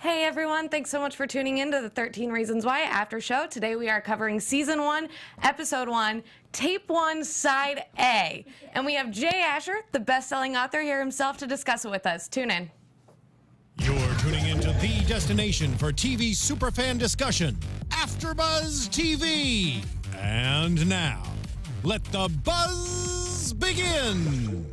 Hey everyone, thanks so much for tuning in to the 13 Reasons Why After Show. Today we are covering Season 1, Episode 1, Tape 1, Side A. And we have Jay Asher, the best-selling author, here himself to discuss it with us. Tune in. You're tuning into the destination for TV superfan discussion, AFTERBUZZ TV. And now, let the buzz begin.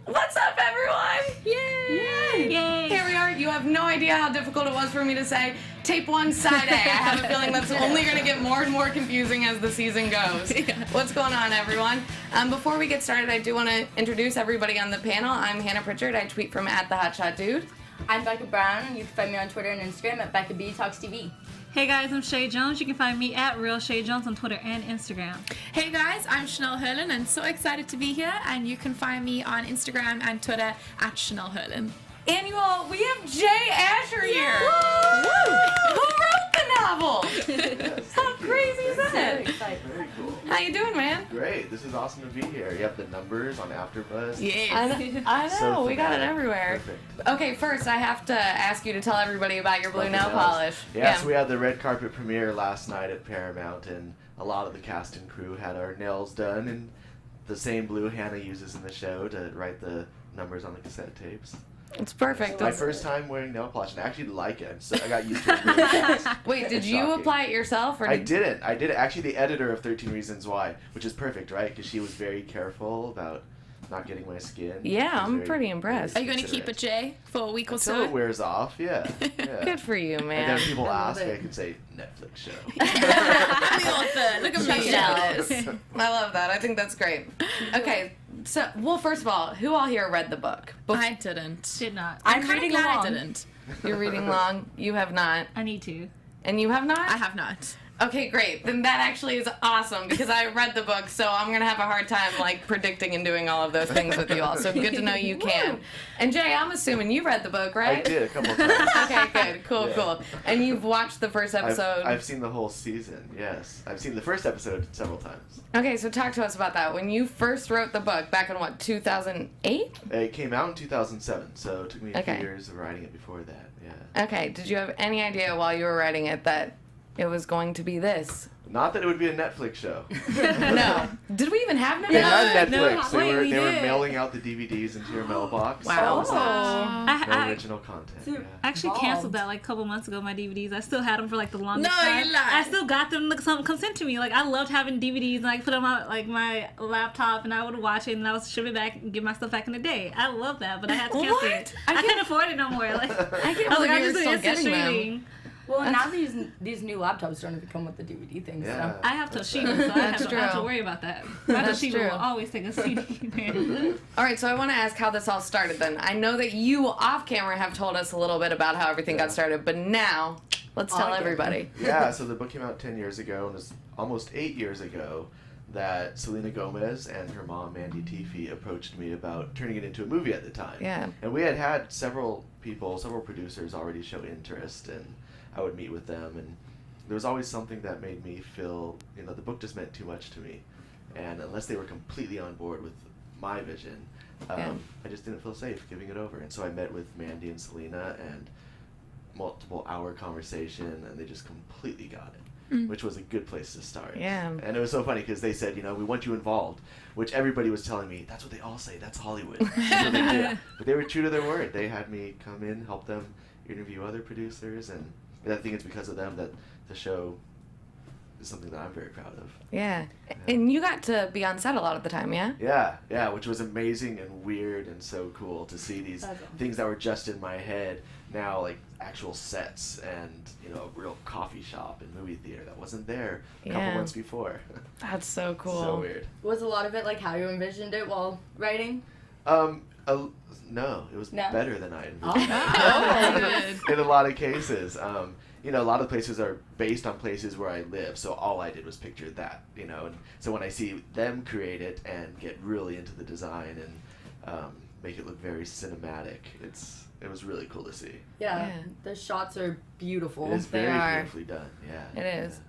What's up, everyone? Yay! Yay! Here we are. You have no idea how difficult it was for me to say Tape 1, Side A. I have a feeling that's only going to get more and more confusing as the season goes. Yeah. What's going on, everyone? Before we get started, I do want to introduce everybody on the panel. I'm Hannah Pritchard. I tweet from @TheHotShotDude. I'm Becca Brown. You can find me on Twitter and Instagram at Becca B Talks TV. Hey guys, I'm Shay Jones. You can find me at Real Shay Jones on Twitter and Instagram. Hey guys, I'm Chanel Hurlin and so excited to be here, and you can find me on Instagram and Twitter at Chanel Hurlin. And you all, we have Jay Asher here. Woo! Who wrote the novel? How crazy is that? Very cool. How you doing, man? Great. This is awesome to be here. You have the numbers on AFTERBUZZ. Yes. I know. So we got it thematic. everywhere. Perfect. Okay, first I have to ask you to tell everybody about your blue Love nail the nails. polish. Yeah, so we had the red carpet premiere last night at Paramount, and a lot of the cast and crew had our nails done in the same blue Hannah uses in the show to write the numbers on the cassette tapes. It's perfect. It's my first time wearing nail polish, and I actually like it. So I got used to it really fast. Wait, did It's you shocking. apply it yourself? Or I did... didn't. I did it. Actually, the editor of 13 Reasons Why, which is perfect, right? Because she was very careful about not getting my skin. Yeah, She was I'm very, pretty impressed. Are you going to keep it, Jay, for a week or Until so? it wears off, yeah. Good for you, And man. then people I love ask, it. I can say Netflix show. I'm the author. Look at Check me. it out. I love that. I think that's great. Okay, so, well, first of all, who all here read the book? I didn't. Did not. I'm I'm kind of reading glad along. I didn't. You're reading long. You have not. I need to. And you have not? I have not. Okay, great. Then that actually is awesome because I read the book, so I'm gonna have a hard time like predicting and doing all of those things with you all. So good to know you can. And Jay, I'm assuming you read the book, right? I did a couple of times. Okay, good, cool, Yeah. cool. And you've watched the first episode. I've seen the whole season, yes. I've seen the first episode several times. Okay, so talk to us about that. When you first wrote the book back in what, 2008? It came out in 2007, so it took me a Okay. few years of writing it before that, yeah. Okay, did you have any idea while you were writing it that it was going to be this? Not that it would be a Netflix show. No. Did we even have They Netflix? had No, Netflix. wait, They we were did. mailing out the DVDs into your mailbox. Wow. That was it. No I original content. Dude, Yeah. actually Involved. canceled that like a couple months ago, my DVDs. I still had them for like the longest No, time. you lied. I still got them. Like, some come sent to me. Like, I loved having DVDs and I could put them on like my laptop and I would watch it and I would ship it back and get my stuff back in the day. I love that, but I had to cancel What? it. I I can't- couldn't afford it no more. Like, I can't I was believe like, you're I just still instant getting them. streaming. Well, now these new laptops don't even come with the DVD thing. Yeah. So. I have Toshiba, so I That's have to true. worry about that. My That's Toshiba true. will always take a CD. Man. All right, so I want to ask how this all started then. I know that you off camera have told us a little bit about how everything got started, but now let's tell On camera. everybody. Yeah, so the book came out 10 years ago, and it was almost 8 years ago that Selena Gomez and her mom, Mandy Teefee, approached me about turning it into a movie at the time. Yeah. And we had several producers already show interest, and I would meet with them, and there was always something that made me feel, the book just meant too much to me. And unless they were completely on board with my vision, Yeah. I just didn't feel safe giving it over. And so I met with Mandy and Selena, and multiple hour conversation, and they just completely got it, which was a good place to start. Yeah. And it was so funny because they said, we want you involved, which everybody was telling me, that's what they all say, that's Hollywood. That's what they do. But they were true to their word. They had me come in, help them interview other producers, and I think it's because of them that the show is something that I'm very proud of. Yeah. And you got to be on set a lot of the time, yeah? Yeah, which was amazing and weird and so cool to see these That's awesome. things that were just in my head now, like actual sets and a real coffee shop and movie theater that wasn't there a couple Yeah. months before. That's so cool. So weird. Was a lot of it like how you envisioned it while writing? No, it was No? better than I Oh, envisioned. good. In a lot of cases, a lot of places are based on places where I live, so all I did was picture that, and so when I see them create it and get really into the design and make it look very cinematic, it was really cool to see. Yeah, Yeah. the shots are beautiful. It is They very are. beautifully done, yeah. It is. Yeah.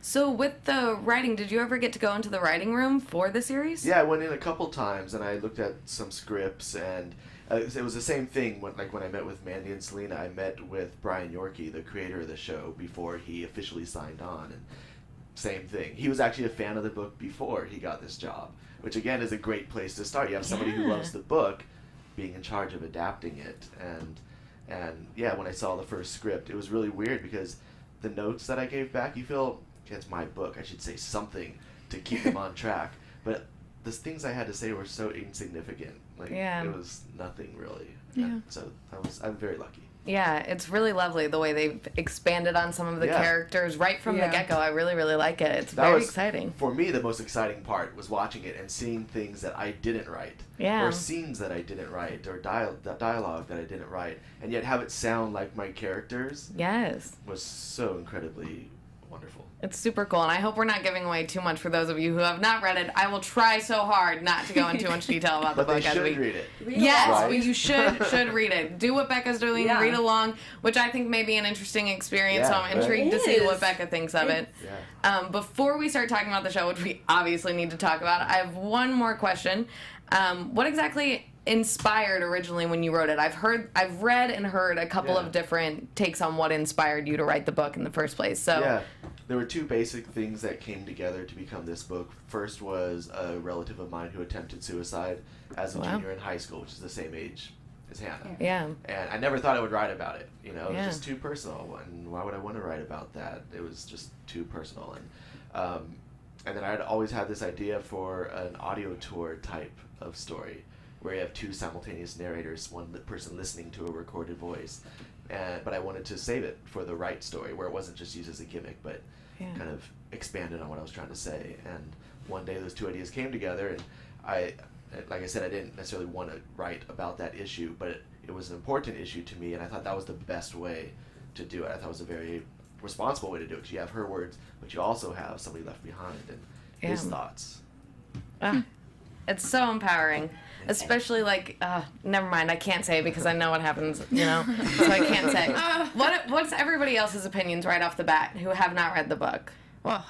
So with the writing, did you ever get to go into the writing room for the series? Yeah, I went in a couple times and I looked at some scripts, and it was the same thing when I met with Mandy and Selena. I met with Brian Yorkie, the creator of the show, before he officially signed on, and same thing. He was actually a fan of the book before he got this job, which again is a great place to start. You have somebody who loves the book being in charge of adapting it, and yeah, when I saw the first script, it was really weird because the notes that I gave back, you feel it's my book, I should say something to keep them on track, but the things I had to say were so insignificant. Like it was nothing really. Yeah. And so I'm very lucky. Yeah, it's really lovely the way they've expanded on some of the characters right from the get-go. I really, really like it. It's very exciting. For me, the most exciting part was watching it and seeing things that I didn't write. Yeah. Or scenes that I didn't write, or dialogue that I didn't write, and yet have it sound like my characters. Yes. Was so incredibly wonderful. It's super cool, and I hope we're not giving away too much for those of you who have not read it. I will try so hard not to go into too much detail about the But book. they should read it. Yes, right? but you should read it. Do what Becca's doing, read along, which I think may be an interesting experience, so I'm intrigued to see what Becca thinks of it. Yeah. Before we start talking about the show, which we obviously need to talk about, I have one more question. What exactly inspired originally when you wrote it? I've read and heard a couple of different takes on what inspired you to write the book in the first place. So there were two basic things that came together to become this book. First was a relative of mine who attempted suicide as a junior in high school, which is the same age as Hannah. Yeah. And I never thought I would write about it. You know, it was just too personal. And why would I want to write about that? It was just too personal. And then I had always had this idea for an audio tour type of story, where you have two simultaneous narrators, one person listening to a recorded voice. But I wanted to save it for the right story, where it wasn't just used as a gimmick, but kind of expanded on what I was trying to say. And one day those two ideas came together, and like I said, I didn't necessarily want to write about that issue, but it was an important issue to me, and I thought that was the best way to do it. I thought it was a very responsible way to do it, because you have her words, but you also have somebody left behind and his thoughts. It's so empowering. Especially never mind, I can't say because I know what happens, so I can't say. What's everybody else's opinions right off the bat who have not read the book? Well,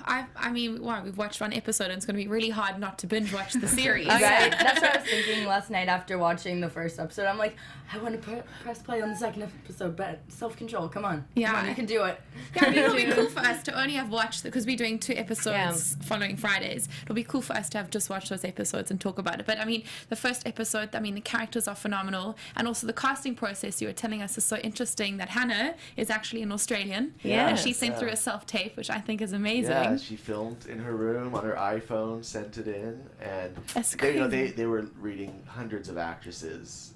we've watched one episode, and it's going to be really hard not to binge watch the series. Right? That's what I was thinking last night after watching the first episode. I'm like, I want to press play on the second episode, but self-control, come on. Yeah. Come on, you can do it. Yeah, it'll be cool for us to only have watched, because we're doing 2 episodes following Fridays. It'll be cool for us to have just watched those episodes and talk about it. But the first episode, the characters are phenomenal, and also the casting process you were telling us is so interesting, that Hannah is actually an Australian. And she sent through a self-tape, which I think is amazing. Yeah, she filmed in her room on her iPhone, sent it in, and that's they were reading hundreds of actresses.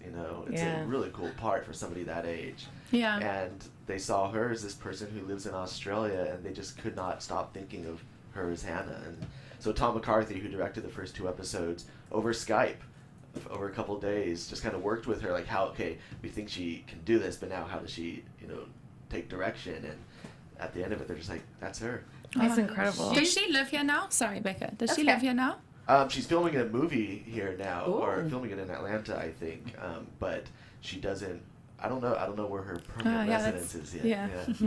It's a really cool part for somebody that age. Yeah. And they saw her as this person who lives in Australia, and they just could not stop thinking of her as Hannah. And so Tom McCarthy, who directed the first 2 episodes, over Skype, over a couple days, just kind of worked with her, like, we think she can do this, but now how does she, take direction? And at the end of it, they're just like, that's her. That's incredible. Does she live here now? Sorry, Becca. Does she live here now? She's filming a movie here now, or filming it in Atlanta, I think. But she doesn't. I don't know where her permanent residence is yet.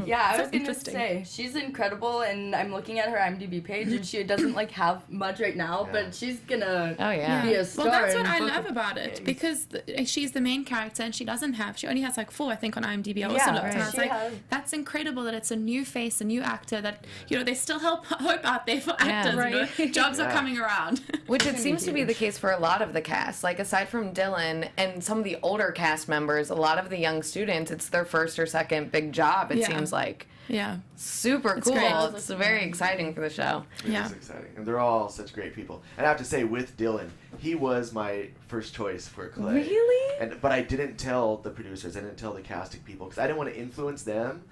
Yeah, I was gonna say she's incredible, and I'm looking at her IMDb page, and she doesn't have much right now, but she's gonna be a star. Well, that's what I love about it, because she's the main character, and she only has 4, I think, on IMDb. I also looked, and I was like, that's incredible that it's a new face, a new actor, that there's still hope out there for actors. Jobs are coming around. Which it seems to be the case for a lot of the cast. Aside from Dylan and some of the older cast members, a lot of the young students, it's their first or second big job, it seems like. Yeah. Super cool. It's very exciting for the show. It is exciting. And they're all such great people. And I have to say, with Dylan, he was my first choice for Clay. Really? But I didn't tell the producers, I didn't tell the casting people, because I didn't want to influence them,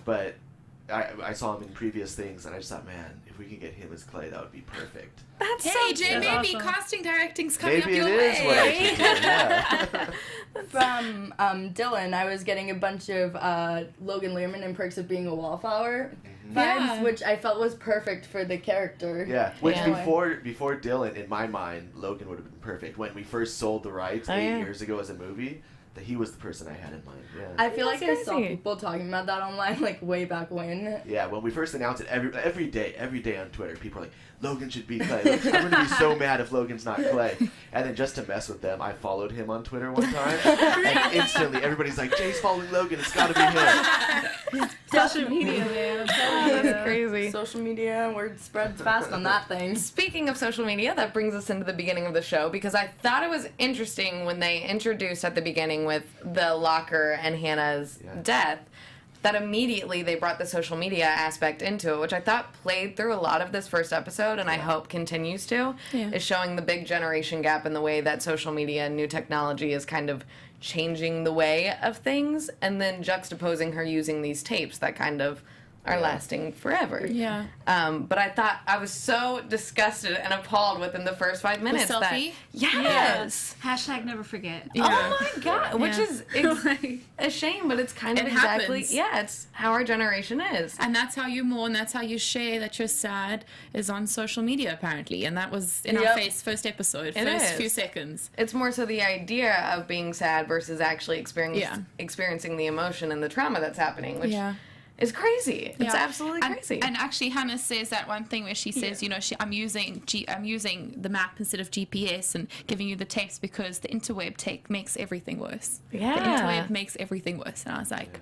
but I saw him in previous things, and I just thought, man, if we could get him as Clay, that would be perfect. That's maybe casting directing's coming maybe up your it is what I should do, yeah. From Dylan, I was getting a bunch of Logan Lerman in Perks of Being a Wallflower vibes, which I felt was perfect for the character. Yeah, which before Dylan, in my mind, Logan would have been perfect. When we first sold the rights 8 years ago as a movie, that he was the person I had in mind. Yeah. I feel like That's I saw crazy. people talking about that online, like, way back when. Yeah, when we first announced it, every day on Twitter, people are like, Logan should be Clay. I'm going to be so mad if Logan's not Clay. And then just to mess with them, I followed him on Twitter one time. And instantly, everybody's like, Jay's following Logan. It's got to be him. Social media, man. I'm telling you. That's crazy. Social media, word spreads fast on that thing. Speaking of social media, that brings us into the beginning of the show because I thought it was interesting when they introduced at the beginning with the locker and Hannah's death that immediately they brought the social media aspect into it, which I thought played through a lot of this first episode and I hope continues to, is showing the big generation gap in the way that social media and new technology is kind of changing the way of things and then juxtaposing her using these tapes that kind of are lasting forever. Yeah. But I thought I was so disgusted and appalled within the first 5 minutes. selfie? Yes. Hashtag never forget. Oh my god, which is it's a shame, but it's kind of It exactly happens. it's how our generation is. And that's how you mourn, that's how you share that you're sad, is on social media apparently. And that was in our first episode, It first is. few seconds. It's more so the idea of being sad versus actually experiencing the emotion and the trauma that's happening, which is crazy. It's absolutely crazy. And actually, Hannah says that one thing where she says, you know, I'm using the map instead of GPS and giving you the text because the interweb makes everything worse. Yeah. The interweb makes everything worse. And I was like,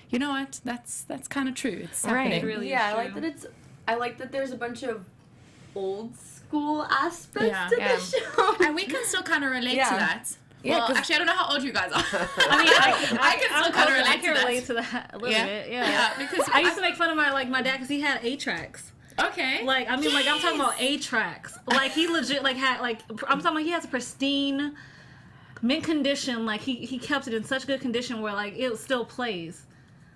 you know what? That's kind of true. It's Right. happening. It really Yeah, is true. I like that there's a bunch of old school aspects Yeah. to Yeah. the show. And we can still kind of relate to that. Yeah, Well, 'cause- actually, I don't know how old you guys are. I mean, I can still kinda relate I to can that. relate to that a little bit. Yeah. Yeah, because I used to make fun of my dad because he had 8 tracks. Okay. Like, I mean, like, I'm talking about 8 tracks. Like, he legit, like, had, like, I'm talking about he has a pristine, mint condition. Like, he kept it in such good condition where, like, it still plays.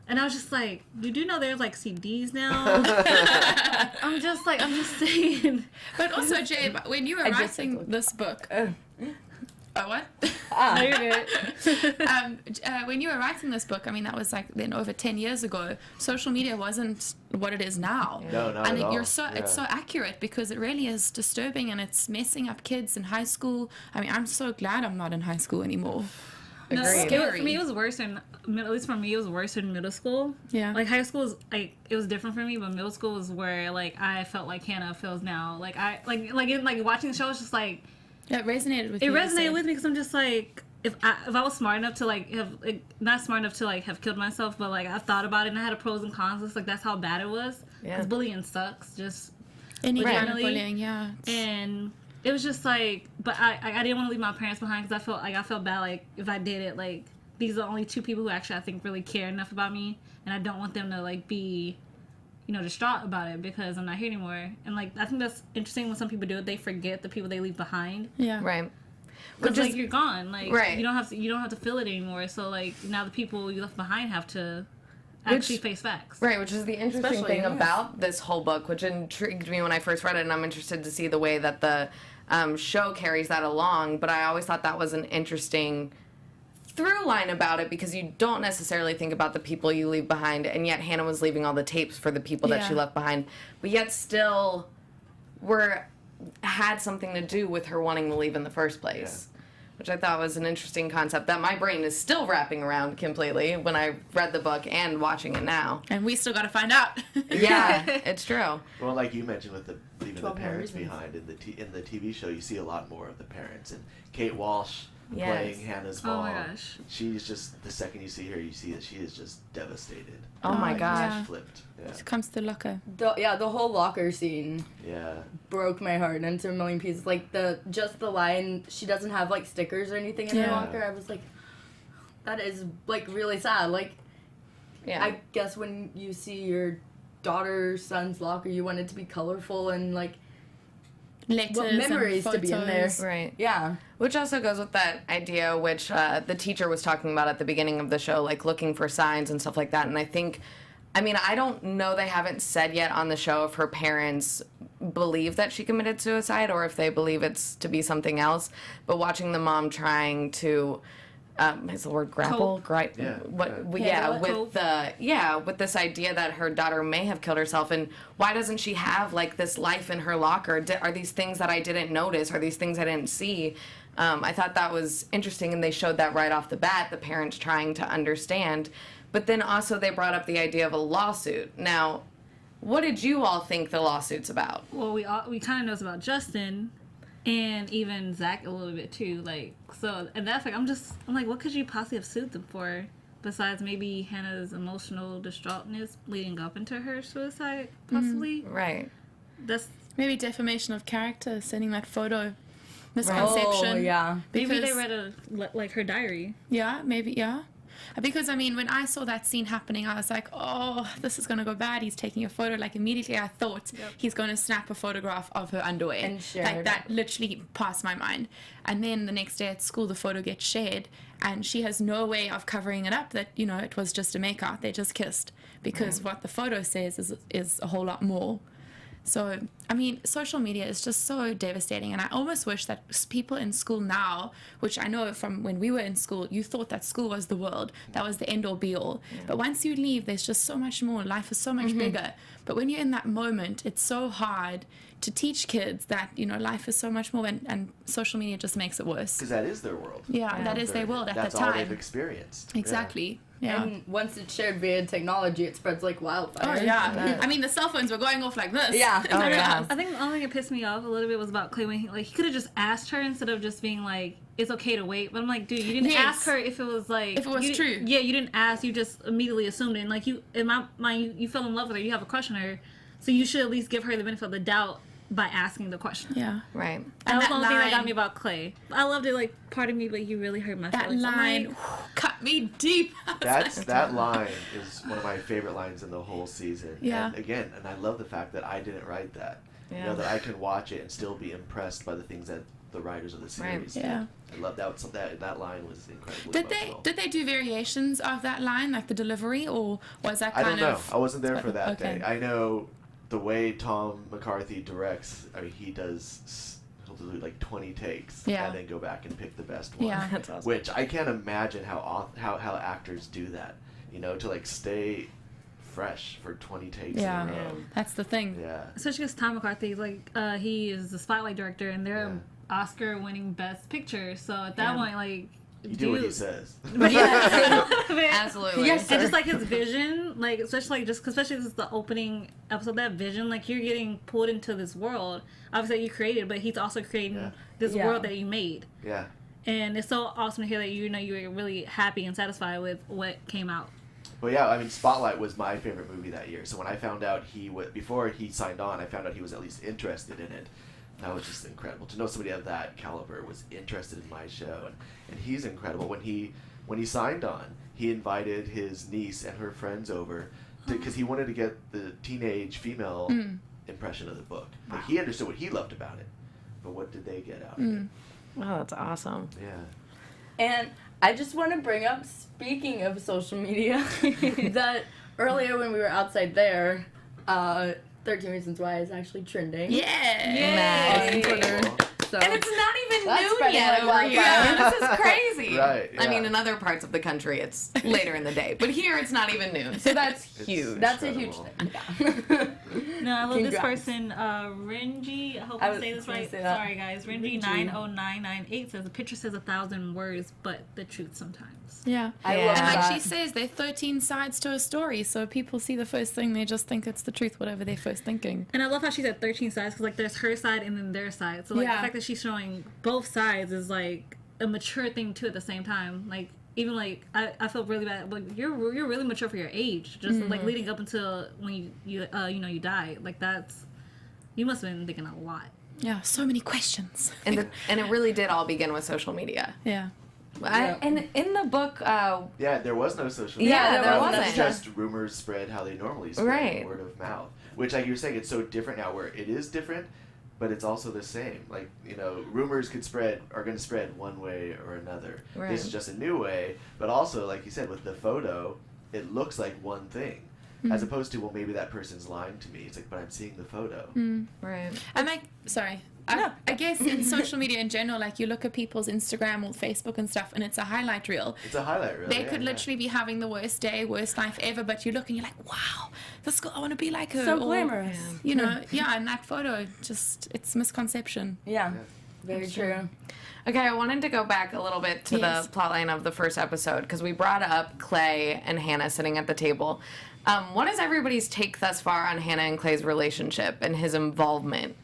And I was just like, you do know there's, like, CDs now? I'm just saying. But also, Jay, when you were writing this book... Oh, what? No, you're good. When you were writing this book, I mean, that was like then over 10 years ago, social media wasn't what it is now. No, not and at all. it's so accurate because it really is disturbing and it's messing up kids in high school. I mean, I'm so glad I'm not in high school anymore. No, Agreed. for me, it was worse at least for me, it was worse in middle school. Yeah. Like, high school was, like, it was different for me, but middle school was where, like, I felt like Hannah feels now. Like, watching the show, it's just, like, It resonated with it you. resonated with me because I'm just like, if I was smart enough to like have like, not smart enough to like have killed myself, but like I thought about it and I had a pros and cons list. Like that's how bad it was. Yeah. Because bullying sucks. Just Any kind of legitimately. bullying, yeah. And it was just like, but I didn't want to leave my parents behind because I felt bad like if I did it, like these are the only 2 people who actually I think really care enough about me, and I don't want them to like be, you know, distraught about it because I'm not here anymore. And like I think that's interesting when some people do it, they forget the people they leave behind. Yeah. Right. Because Which like is- you're gone, like Right. you don't have to feel it anymore. So like now the people you left behind have to actually face facts. Right, which is the interesting Especially, thing yes. about this whole book, which intrigued me when I first read it, and I'm interested to see the way that the show carries that along. But I always thought that was an interesting through line about it because you don't necessarily think about the people you leave behind, and yet Hannah was leaving all the tapes for the people that she left behind, but yet still had something to do with her wanting to leave in the first place. Which I thought was an interesting concept that my brain is still wrapping around completely when I read the book and watching it now. And we still got to find out. Yeah, it's true. Well, like you mentioned with leaving the 12 more parents reasons. behind in the TV show, you see a lot more of the parents and Kate Walsh Yes. playing Hannah's mom. Oh my gosh. She's just the second you see her, you see that she is just devastated. Oh my gosh. yeah. Flipped. Yeah. It comes to locker. The whole locker scene Yeah. broke my heart into a million pieces. Like the line, she doesn't have like stickers or anything in her Yeah. locker. I was like, that is like really sad. Like Yeah. I guess when you see your daughter's son's locker, you want it to be colorful and like Letters what memories and to be in there. photos. Right. Yeah. Which also goes with that idea which the teacher was talking about at the beginning of the show, like looking for signs and stuff like that. And I think, I mean, I don't know, they haven't said yet on the show if her parents believe that she committed suicide or if they believe it's to be something else. But watching the mom trying to, is the word grapple? Cope. With this idea that her daughter may have killed herself, and why doesn't she have like this life in her locker? Are these things that I didn't notice? Are these things I didn't see? I thought that was interesting, and they showed that right off the bat, the parents trying to understand. But then also they brought up the idea of a lawsuit. Now, what did you all think the lawsuit's about? Well, we kind of knows about Justin, and even Zach a little bit too. Like, so, and that's like, I'm like, what could you possibly have sued them for? Besides maybe Hannah's emotional distraughtness leading up into her suicide, possibly. Right. That's maybe defamation of character, sending that photo, misconception. Oh, yeah. maybe they read like her diary. Yeah, maybe, yeah. Because, I mean, when I saw that scene happening, I was like, oh, this is going to go bad. He's taking a photo. Like, immediately I thought he's going to snap a photograph of her underwear. And share like, it. that literally passed my mind. And then the next day at school, the photo gets shared, and she has no way of covering it up that, you know, it was just a makeout. They just kissed. Because what the photo says is a whole lot more. So, I mean, social media is just so devastating, and I almost wish that people in school now, which I know from when we were in school, you thought that school was the world, that was the end-all be-all. Yeah. But once you leave, there's just so much more. Life is so much bigger. But when you're in that moment, it's so hard to teach kids that, you know, life is so much more, and social media just makes it worse. Because that is their world. Yeah, that is their world at that time. That's all they've experienced. Exactly. Yeah. And once it's shared via technology, it spreads like wildfire. Oh, yeah. I mean, the cell phones were going off like this. Yeah. Oh, yeah. I think the only thing that pissed me off a little bit was about Clay when he could have just asked her instead of just being like, it's okay to wait. But I'm like, dude, you didn't ask her if it was like, if it was true. Yeah, you didn't ask. You just immediately assumed it. And like in my mind, you fell in love with her. You have a crush on her, so you should at least give her the benefit of the doubt by asking the question. Yeah. Right. That was the only thing that got me about Clay. I loved it. Like, pardon me, but you really hurt my feelings. That line cut me deep. That line is one of my favorite lines in the whole season. Yeah. And again, I love the fact that I didn't write that. Yeah. You know, that I can watch it and still be impressed by the things that the writers of the series did. Yeah. I love that. That line was incredibly emotional. Did they do variations of that line, like the delivery, or was that I kind don't know. of? I wasn't there for that Okay. day. I know the way Tom McCarthy directs. I mean, he'll do like 20 takes and then go back and pick the best one. Yeah. That's awesome. Which I can't imagine how actors do that. You know, to like stay fresh for 20 takes Yeah. in a row. That's the thing. Yeah. Especially because Tom McCarthy, like, he is the Spotlight director, and they're Oscar-winning Best Picture. So at that point, like, You do what he says. Absolutely. Yes, and just like his vision, like especially this is the opening episode. That vision, like you're getting pulled into this world, obviously that you created, but he's also creating this world that you made. Yeah. And it's so awesome to hear that you were really happy and satisfied with what came out. Well, yeah, I mean, Spotlight was my favorite movie that year. So when I found out before he signed on, I found out he was at least interested in it. That was just incredible to know somebody of that caliber was interested in my show, and he's incredible. When he signed on, he invited his niece and her friends over because he wanted to get the teenage female impression of the book. Like, he understood what he loved about it, but what did they get out of it? Wow, that's awesome. Yeah. And I just want to bring up, speaking of social media, that earlier when we were outside there, 13 Reasons Why is actually trending. Yeah. On Twitter. So And it's not even That's noon spreading yet like over here. wildfire. This is crazy. Right, I yeah. mean, in other parts of the country, it's later in the day, but here it's not even noon. So that's huge. that's a huge incredible. thing. Yeah. No, I love this Congrats. person, Renji. I hope I I was say this gonna right. say that. Sorry, guys. Renji 90998 says a picture says 1,000 words, but the truth sometimes. Yeah. I Yeah. love And like that. she says, there are 13 sides to a story, so people see the first thing, they just think it's the truth, whatever they're first thinking. And I love how she said 13 sides because like there's her side and then their side. So like the fact that she's showing both sides is like a mature thing too at the same time. Like even like I feel really bad. Like you're really mature for your age. Just like leading up until when you die. Like you must have been thinking a lot. Yeah, so many questions. And it really did all begin with social media. Yeah. And in the book, Yeah, there was no social media. Yeah, there wasn't. It's just rumors spread how they normally spread, Right. word of mouth. Which, like you were saying, it's so different now where it is different, but it's also the same. Like, rumors are going to spread one way or another. Right. This is just a new way, but also, like you said, with the photo, it looks like one thing. As opposed to, well, maybe that person's lying to me. It's like, but I'm seeing the photo. right. And like, sorry. I guess in social media in general, like you look at people's Instagram or Facebook and stuff, and it's a highlight reel. It's a highlight reel. They could literally be having the worst day, worst life ever, but you look and you're like, wow, this girl, I want to be like her. So Or, glamorous. You know, and that photo, just, it's misconception. Yeah. Very true. Okay, I wanted to go back a little bit to Yes. the plotline of the first episode because we brought up Clay and Hannah sitting at the table. What is everybody's take thus far on Hannah and Clay's relationship and his involvement?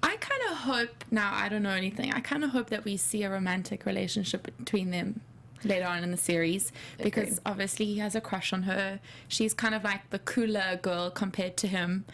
I kind of hope, now I don't know anything, I kind of hope that we see a romantic relationship between them later on in the series, because obviously he has a crush on her. She's kind of like the cooler girl compared to him.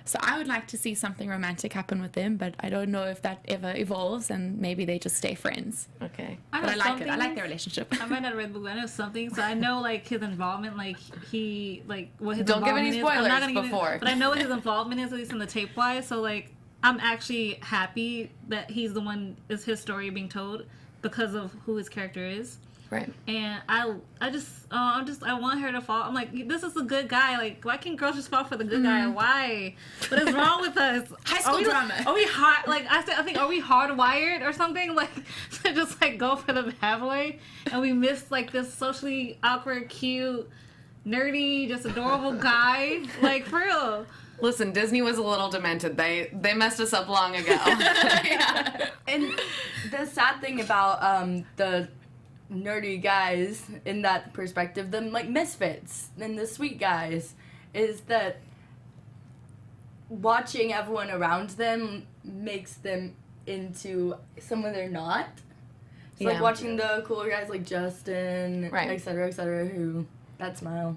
So I would like to see something romantic happen with them, but I don't know if that ever evolves, and maybe they just stay friends. Okay. But I like it. I like their relationship. I might not read the book, but I know something. So I know like his involvement, like he like what his Don't give any involvement is. I'm not spoilers gonna before. but I know what his involvement is, at least in the tape wise. So like I'm actually happy that he's the one is his story being told because of who his character is. Right. And I want her to fall. I'm like, this is a good guy. Like, why can't girls just fall for the good guy? Why? What is wrong with us? High school drama. Are we hard? Like I think, are we hardwired or something? Like to just like go for the bad boy, and we miss like this socially awkward, cute, nerdy, just adorable guy. Like for real. Listen, Disney was a little demented. They messed us up long ago. And the sad thing about the nerdy guys in that perspective, them like misfits and the sweet guys, is that watching everyone around them makes them into someone they're not. It's like watching the cooler guys like Justin, Right. et cetera, who that smile.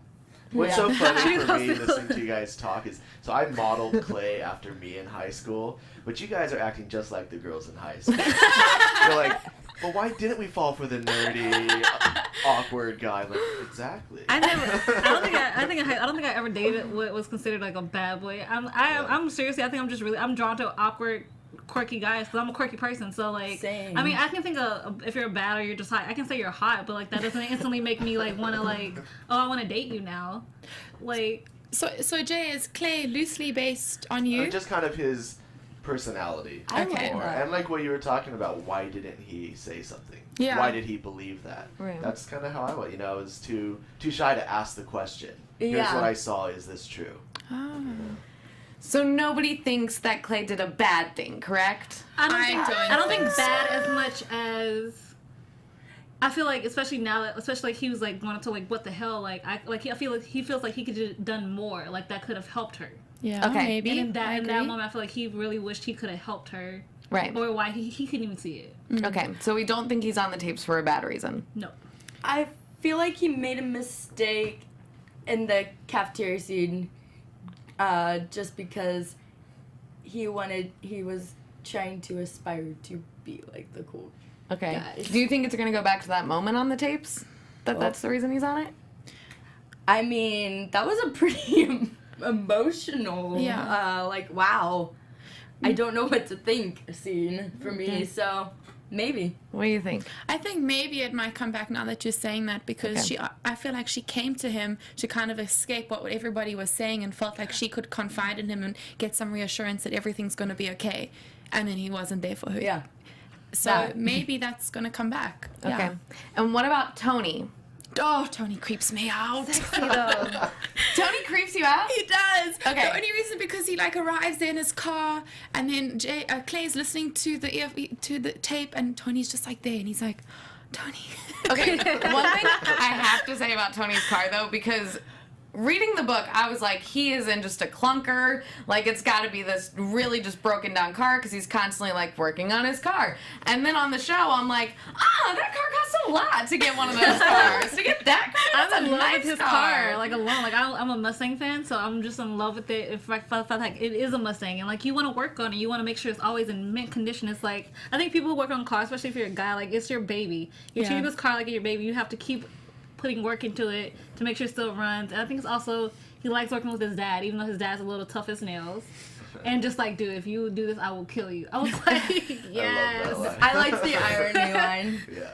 What's Yeah. so funny for me listening to you guys talk is, so I modeled Clay after me in high school, but you guys are acting just like the girls in high school. You're like, well, why didn't we fall for the nerdy, awkward guy? Like, exactly. I don't think I ever dated what was considered like a bad boy. I'm seriously, I think I'm drawn to awkward, quirky guys because I'm a quirky person. So like, Same. I mean, I can think of if you're bad or you're just hot. I can say you're hot, but like that doesn't instantly make me like want to like, oh, I want to date you now. Like, So Jay, is Clay loosely based on you? Just kind of his personality. I Okay. like that. And like what you were talking about, why didn't he say something? Yeah. Why did he believe that? Right. That's kind of how I went. You know, I was too shy to ask the question. Here's Yeah. what I saw. Is this true? Oh. So nobody thinks that Clay did a bad thing, correct? I don't think so. bad as much as. I feel like, especially now that, especially like he was like going up to like what the hell, like I feel like he feels like he could have done more, like that could have helped her. Yeah, Okay. maybe. And in that I agree. moment, I feel like he really wished he could have helped her, Right. or why he couldn't even see it. Okay. So we don't think he's on the tapes for a bad reason. No. I feel like he made a mistake in the cafeteria scene, just because he was trying to aspire to be like the cool. Okay. Guys. Do you think it's gonna go back to that moment on the tapes? That's the reason he's on it? I mean, that was a pretty emotional, like, wow, I don't know what to think scene for me, so maybe. What do you think? I think maybe it might come back now that you're saying that, because Okay. I feel like she came to him to kind of escape what everybody was saying and felt like she could confide in him and get some reassurance that everything's going to be okay. And then he wasn't there for her. Yeah. So That. maybe that's going to come back. Okay. Yeah. And what about Tony? Oh, Tony creeps me out. Tony creeps you out? He does. Okay. The only reason because he like arrives there in his car, and then Clay's listening to the tape, and Tony's just like there, and he's like, Tony. Okay, one thing I have to say about Tony's car, though, because reading the book, I was like, he is in just a clunker. Like, it's got to be this really just broken down car because he's constantly, like, working on his car. And then on the show, I'm like, that car costs a lot to get one of those cars. To get that car, that's I'm in a love nice with his car, like alone. Like I'm a Mustang fan, so I'm just in love with it. If I felt like it is a Mustang, and like you want to work on it, you want to make sure it's always in mint condition. It's like I think people who work on cars, especially if you're a guy, like it's your baby. You treat this car like your baby. You have to keep putting work into it to make sure it still runs. And I think it's also he likes working with his dad, even though his dad's a little tough as nails. And just like, dude, if you do this, I will kill you. I was like, yes. I love that line. I liked the irony line. Yeah.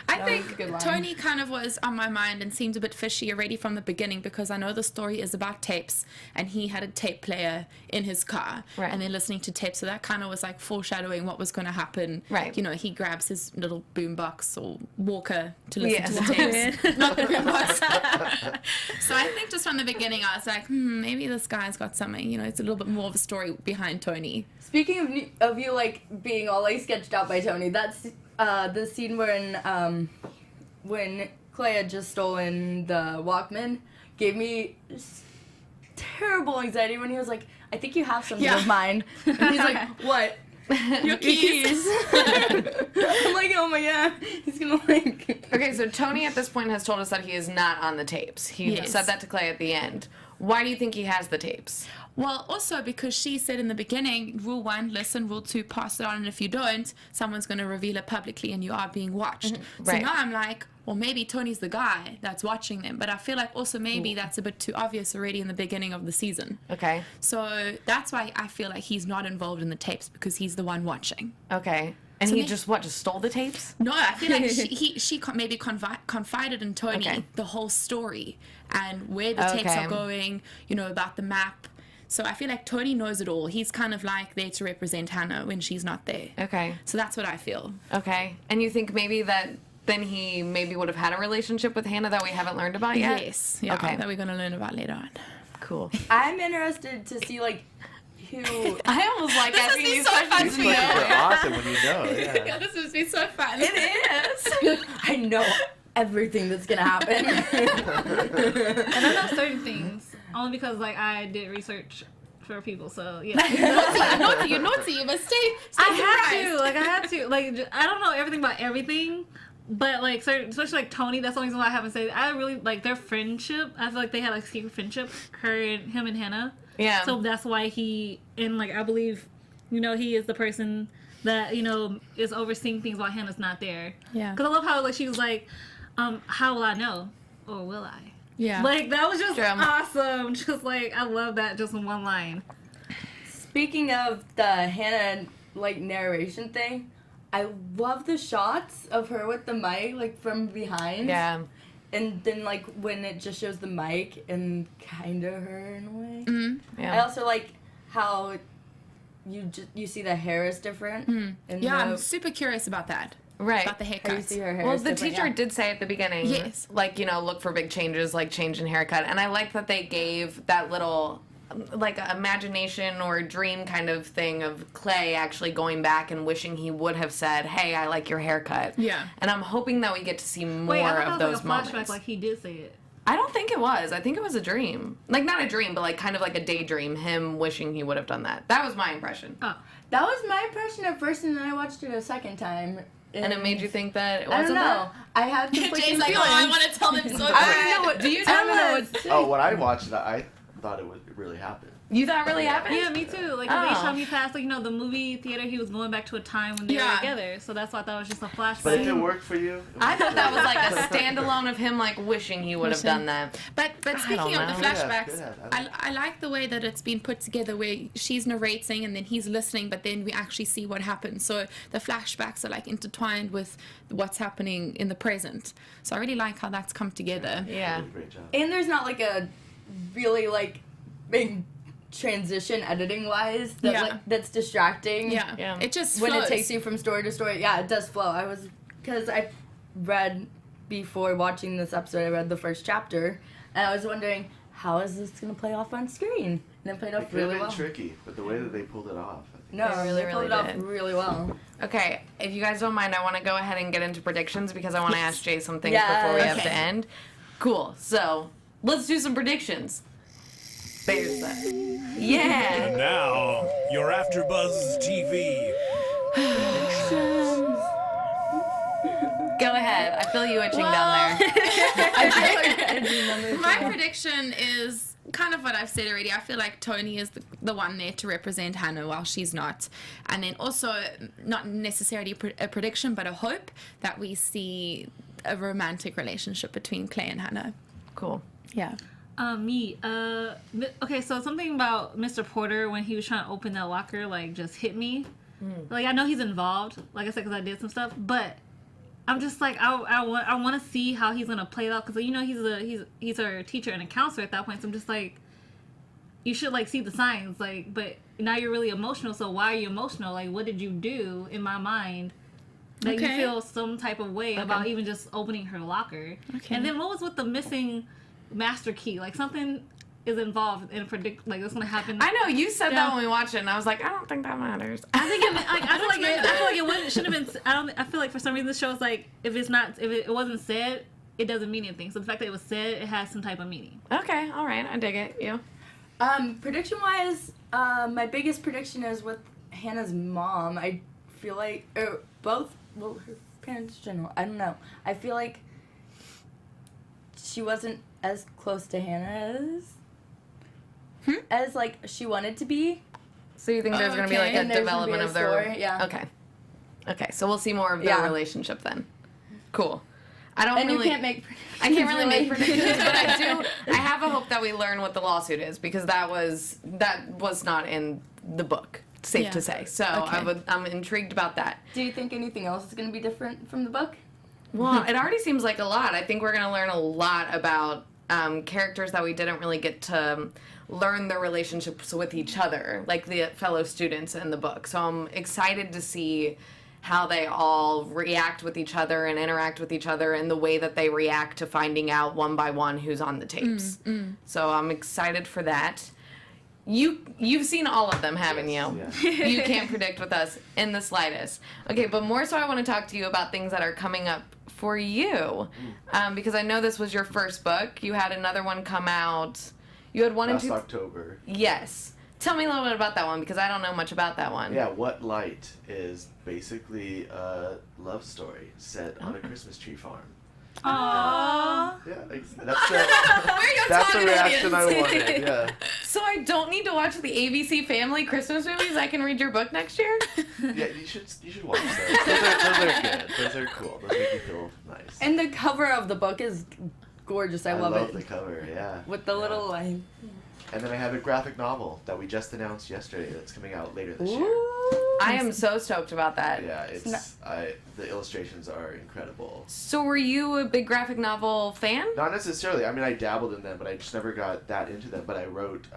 I That was a think good line. Tony kind of was on my mind and seemed a bit fishy already from the beginning, because I know the story is about tapes and he had a tape player in his car and they're listening to tapes, so that kind of was like foreshadowing what was going to happen. Right. You know, he grabs his little boombox or walker to listen to the tapes. Not the boombox. So I think just from the beginning I was like, maybe this guy's got something, you know, it's a little bit more of a story behind Tony. Speaking of you like being all like sketched out by Tony, that's the scene when Clay had just stolen the Walkman gave me terrible anxiety when he was like, I think you have something of mine. And he's like, what? Your keys. I'm like, oh my god, he's gonna like. Okay, so Tony at this point has told us that he is not on the tapes. He said that to Clay at the end. Why do you think he has the tapes? Well, also because she said in the beginning, rule 1, listen, rule 2, pass it on, and if you don't, someone's going to reveal it publicly and you are being watched. So now I'm like, well, maybe Tony's the guy that's watching them, but I feel like also maybe that's a bit too obvious already in the beginning of the season. Okay. So that's why I feel like he's not involved in the tapes, because he's the one watching. Okay. And So he may- just stole the tapes? No, I feel like she maybe confided in Tony Okay. the whole story and where the tapes Okay. are going, you know, about the map. So I feel like Tony knows it all. He's kind of like there to represent Hannah when she's not there. Okay. So that's what I feel. Okay. And you think maybe that then he maybe would have had a relationship with Hannah that we haven't learned about yet? Yes. Yeah, Okay. that we're going to learn about later on. Cool. I'm interested to see like who. I almost like This asking must be these so fun questions. for These you. questions are awesome when you know. Yeah. This must be so fun. It is. I know everything that's gonna happen. I don't know certain things only because like I did research for people, so yeah. You're naughty. You must stay I had to. I don't know everything about everything, but like certain, especially like Tony. That's the only reason why I haven't said. I really like their friendship. I feel like they had like secret friendship. Him and Hannah. Yeah. So that's why he and like I believe, you know, he is the person that you know is overseeing things while Hannah's not there. Yeah. Because I love how like she was like, how will I know, or will I? Yeah. Like that was just True. awesome. Just like I love that just in one line. Speaking of the Hannah like narration thing, I love the shots of her with the mic like from behind. Yeah. And then like when it just shows the mic and kind of her in a way. Mm-hmm. Yeah. I also like how you see the hair is different. And Yeah, I'm super curious about that. Right. About the how you haircuts. see her hair. Well, is the different, teacher yeah. did say at the beginning, Yes. like, you know, look for big changes, like change in haircut. And I like that they gave that little, like, imagination or dream kind of thing of Clay actually going back and wishing he would have said, hey, I like your haircut. Yeah. And I'm hoping that we get to see more Wait, I thought of that those was like a flashback, moments. like he did say it. I don't think it was. I think it was a dream. Like, not a dream, but like kind of like a daydream, him wishing he would have done that. That was my impression. Oh. That was my impression at first, and then I watched it a second time. And it made you think that it I wasn't don't know. that? I had conflicting Jay's like, oh, feelings. I want to tell them so I bad. don't know what. Do you I don't know what. to Oh, say. when I watched it, I thought it really happened. You thought it really happened? Yeah, me too. Like, 'cause each time he passed, like, you know, the movie theater, he was going back to a time when they were together. So that's why I thought it was just a flashback. But if it worked for you, I thought that was like a standalone of him like wishing he would have done that. But speaking of the know. Yeah, flashbacks, yeah, I like the way that it's been put together where she's narrating and then he's listening, but then we actually see what happens. So the flashbacks are like intertwined with what's happening in the present. So I really like how that's come together. Yeah. Great job. And there's not like a really like big transition editing wise that Yeah. like that's distracting. Yeah. Yeah. It just When flows. it takes you from story to story, yeah, it does flow. I was because I read before watching this episode. I read the first chapter, and I was wondering how is this gonna play off on screen, and it played It off could have really been well. tricky, but the way that they pulled it off, I think No, They really, they pulled it really off did. really well. Okay, if you guys don't mind, I want to go ahead and get into predictions because I want to ask Jay some things Yes. before we have Okay. to end. Cool. So let's do some predictions. There's that. Yeah. Now, your AfterBuzz TV. Go ahead. I feel you itching down there. My prediction is kind of what I've said already. I feel like Tony is the one there to represent Hannah while she's not. And then also, not necessarily a prediction, but a hope that we see a romantic relationship between Clay and Hannah. Cool. Yeah. Okay, so something about Mr. Porter when he was trying to open that locker, like, just hit me. Like, I know he's involved, like I said, because I did some stuff, but I'm just like I want to see how he's gonna play it out because you know he's her teacher and a counselor at that point. So I'm just like, you should like see the signs, like, but now you're really emotional. So why are you emotional? Like, what did you do in my mind that you feel some type of way about even just opening her locker? Okay. And then what was with the missing master key? Like something is involved and predict like it's gonna happen. I know you said that when we watched it, and I was like, I don't think that matters. I think it, like, I feel like it wouldn't shouldn't have been. I feel like for some reason the show's like if it wasn't said, it doesn't mean anything. So the fact that it was said, it has some type of meaning. Okay, all right, I dig it. You? Prediction wise, my biggest prediction is with Hannah's mom. I feel like both. Well, her parents in general. I don't know. I feel like she wasn't as close to Hannah as like she wanted to be. So you think there's going to be like a development of their story, yeah. Okay, so we'll see more of their relationship then. Cool. I can't make predictions. I can't really make predictions, but I have a hope that we learn what the lawsuit is because that was not in the book. Safe to say. So I'm intrigued about that. Do you think anything else is going to be different from the book? Well, it already seems like a lot. I think we're going to learn a lot about characters that we didn't really get to learn their relationships with each other, like the fellow students in the book. So I'm excited to see how they all react with each other and interact with each other and the way that they react to finding out one by one who's on the tapes. So I'm excited for that. You've seen all of them, haven't you? Yeah. You can't predict with us in the slightest. Okay, but more so I want to talk to you about things that are coming up for you. Because I know this was your first book. You had another one come out. You had one last in October. Yes. Tell me a little bit about that one because I don't know much about that one. Yeah, What Light is basically a love story set on a Christmas tree farm. Aww. Yeah, that's the reaction I wanted. Yeah. So I don't need to watch the ABC Family Christmas movies. I can read your book next year. Yeah, you should watch those. Those are good. Those are cool. Those make you feel nice. And the cover of the book is gorgeous. I love it. The cover. Yeah. With the little line. And then I have a graphic novel that we just announced yesterday that's coming out later this year. I am so stoked about that. Yeah, the illustrations are incredible. So were you a big graphic novel fan? Not necessarily. I mean, I dabbled in them, but I just never got that into them. But I wrote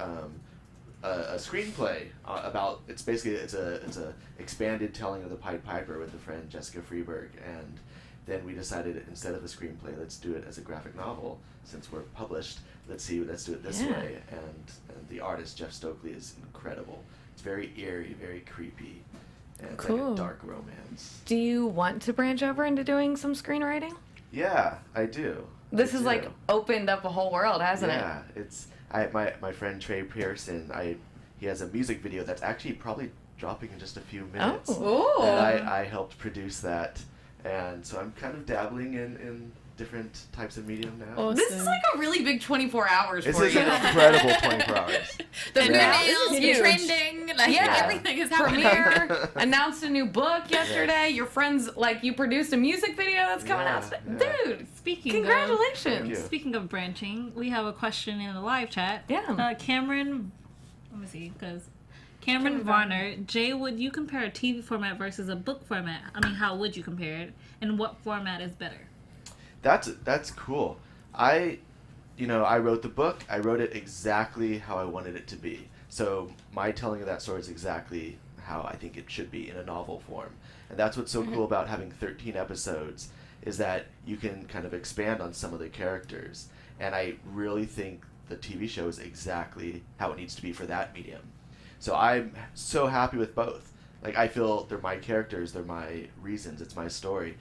a screenplay about. It's a expanded telling of the Pied Piper with a friend Jessica Freeberg, and then we decided instead of a screenplay, let's do it as a graphic novel since we're published. Let's do it this way. And the artist Jeff Stokely is incredible. It's very eerie, very creepy, and it's like a dark romance. Do you want to branch over into doing some screenwriting? Yeah, I do. This has like opened up a whole world, hasn't it? Yeah, it's my friend Trey Pearson. He has a music video that's actually probably dropping in just a few minutes. Oh. And I helped produce that, and so I'm kind of dabbling in different types of medium now. Awesome. This is like a really big 24 hours for you. It's an incredible 24 hours. The huge. trending, like everything is happening. Premiere, announced a new book yesterday. Your friends, you produced a music video that's coming out today. Dude, congratulations. Speaking of branching, we have a question in the live chat. Yeah. Cameron, let me see, because Cameron Varner, Jay, would you compare a TV format versus a book format? I mean, how would you compare it? And what format is better? That's cool. I wrote the book. I wrote it exactly how I wanted it to be. So my telling of that story is exactly how I think it should be in a novel form. And that's what's so cool about having 13 episodes is that you can kind of expand on some of the characters. And I really think the TV show is exactly how it needs to be for that medium. So I'm so happy with both. Like, I feel they're my characters, they're my reasons, it's my story.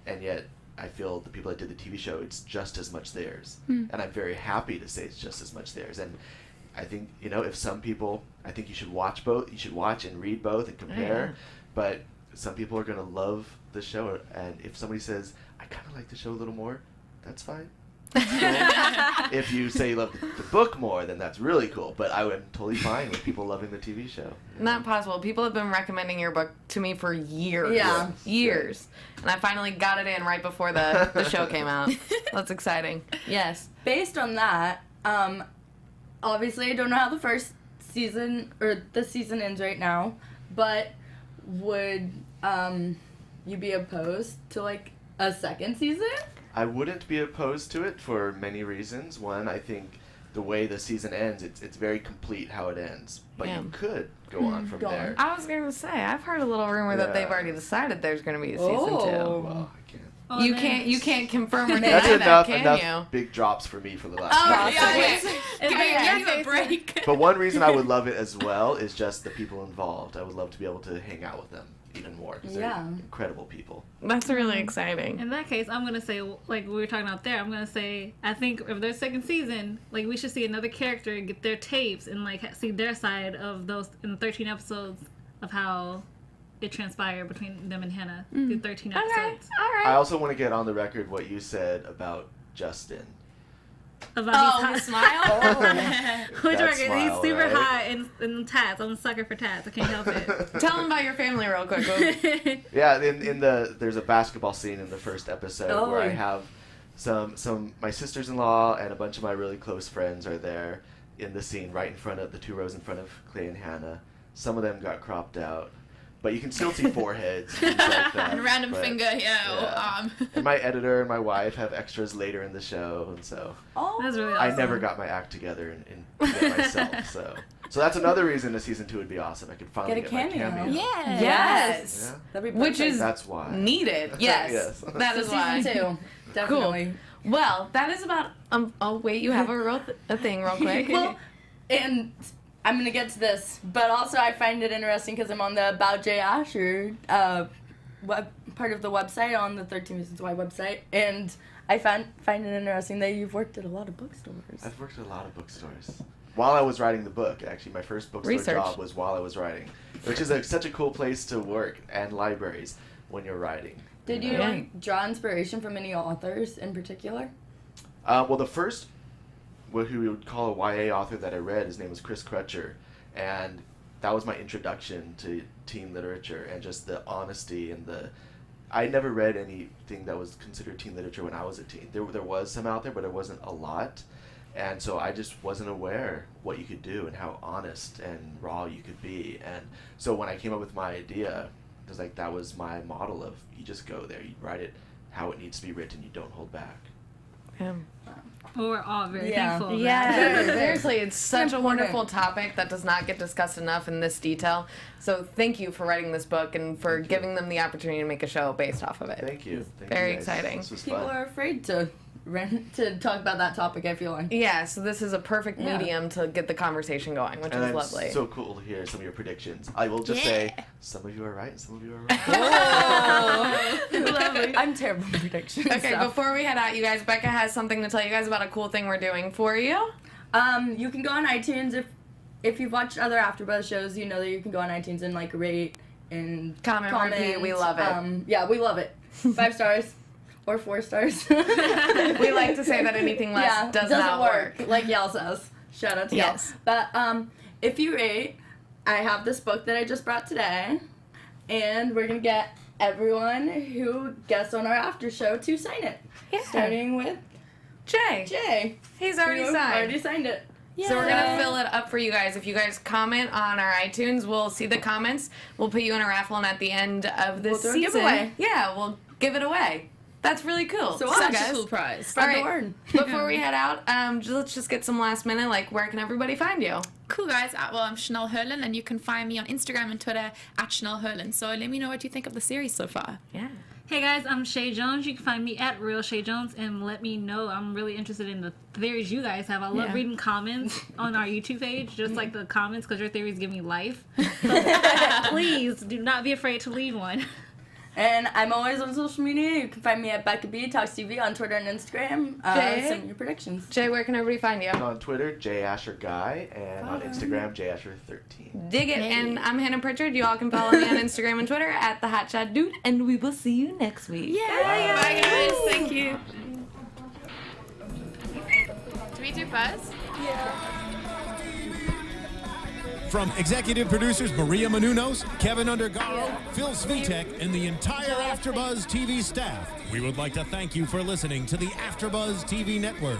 And yet I feel the people that did the TV show, it's just as much theirs. And I'm very happy to say it's just as much theirs. And I think, if some people, I think you should watch both. You should watch and read both and compare. But some people are going to love the show. And if somebody says, I kind of like the show a little more, that's fine. If you say you love the book more, then that's really cool. But I am totally fine with people loving the TV show. Not possible. People have been recommending your book to me for years. Yeah. Years. And I finally got it in right before the show came out. That's exciting. Yes. Based on that, obviously I don't know how the first season, or the season ends right now, but would you be opposed to, a second season? I wouldn't be opposed to it for many reasons. One, I think the way the season ends, it's very complete how it ends. But you could go on from there. I was going to say, I've heard a little rumor that they've already decided there's going to be a season 2. Well, I can't. Oh, You nice. can't confirm or deny That's that, enough can big drops for me for the last Give you a break. But one reason I would love it as well is just the people involved. I would love to be able to hang out with them even more because they're incredible people. That's really exciting. In that case, I'm going to say, like we were talking about there, I'm going to say, I think if there's second season, like we should see another character get their tapes and like see their side of those in the 13 episodes of how it transpired between them and Hannah through 13 episodes. Okay, all right. I also want to get on the record what you said about Justin. About His smile? Which That record? He's smile, super right? hot in tats. I'm a sucker for tats. I can't help it. Tell them about your family real quick. Boo. Yeah, there's a basketball scene in the first episode where I have some my sisters-in-law and a bunch of my really close friends are there in the scene right in front of the 2 rows in front of Clay and Hannah. Some of them got cropped out, but you can still see foreheads and things like that. And random but, finger here or arm. And my editor and my wife have extras later in the show, and so That's really awesome. I never got my act together and did it myself. So that's another reason a season 2 would be awesome. I could finally Get a my cameo. cameo. Yeah. Yes. Yeah. That'd be Which perfect. is That's why. needed. Yes. Yes. That is why. Season 2. Definitely. Well, that is about. Oh wait, you have a thing real quick. Well, and I'm gonna get to this, but also I find it interesting because I'm on the About Jay Asher part of the website on the 13 Reasons Why website, and I find it interesting that you've worked at a lot of bookstores. I've worked at a lot of bookstores. While I was writing the book, actually, my first bookstore Research. job was while I was writing, which is such a cool place to work, and libraries when you're writing. Did you like draw inspiration from any authors in particular? Well, the first, what we would call a YA author that I read, his name was Chris Crutcher, and that was my introduction to teen literature and just the honesty and I never read anything that was considered teen literature when I was a teen. There was some out there, but it wasn't a lot. And so I just wasn't aware what you could do and how honest and raw you could be. And so when I came up with my idea, it was like that was my model of you just go there, you write it how it needs to be written, you don't hold back. Well, we're all very thankful. of Yeah, that. seriously, it's such a important. wonderful topic that does not get discussed enough in this detail. So thank you for writing this book and for giving them the opportunity to make a show based off of it. Thank you. Thank Very you guys. exciting. This was People fun. are afraid to talk about that topic, I feel like. Yeah, so this is a perfect Yeah. medium to get the conversation going, which And is I'm lovely. so cool to hear some of your predictions. I will just say, some of you are right and some of you are wrong. Lovely. I'm terrible at predictions. Okay, so. before we head out, you guys, Becca has something to tell you guys about a cool thing we're doing for you. You can go on iTunes if you've watched other AfterBuzz shows. You know that you can go on iTunes and like rate and Comment, review, we love it. Yeah, we love it. 5 stars or 4 stars. We like to say that anything less does doesn't not work. like Yael says. Shout out to Yes. Yael. But if you rate, I have this book that I just brought today, and we're gonna get everyone who guests on our after show to sign it. Yeah. Starting with Jay. Jay. He's already who signed. Already signed it. So we're gonna fill it up for you guys. If you guys comment on our iTunes, we'll see the comments. We'll put you in a raffle, and at the end of this We'll do a season, giveaway. yeah, we'll give it away. That's really cool. So So awesome. guys, Cool prize. Spread All the right. word. before we head out, let's just get some last minute. Like, where can everybody find you? Cool, guys. Well, I'm Chanel Herlin, and you can find me on Instagram and Twitter at Chanel Herlin. So let me know what you think of the series so far. Yeah. Hey guys, I'm Shay Jones. You can find me at Real Shay Jones and let me know. I'm really interested in the theories you guys have. I love reading comments on our YouTube page, just like the comments, because your theories give me life. So please do not be afraid to leave one. And I'm always on social media. You can find me at Becca B Talks TV on Twitter and Instagram. Jay? Send me your predictions. Jay, where can everybody find you? On Twitter, JAsherGuy, and on Instagram, JAsher13. Dig it. And I'm Hannah Pritchard. You all can follow me on Instagram and Twitter at the Hotshot Dude, and we will see you next week. Bye, guys. Thank you. Do we do Buzz? From executive producers Maria Menounos, Kevin Undergaro, Phil Svitek, and the entire AfterBuzz TV staff, we would like to thank you for listening to the AfterBuzz TV network.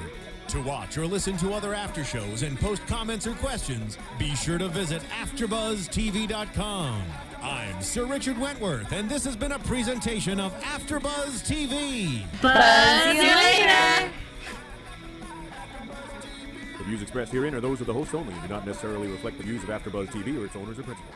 To watch or listen to other after shows and post comments or questions, be sure to visit AfterBuzzTV.com. I'm Sir Richard Wentworth, and this has been a presentation of AfterBuzz TV. Buzz you later. The views expressed herein are those of the hosts only and do not necessarily reflect the views of AfterBuzz TV or its owners or principals.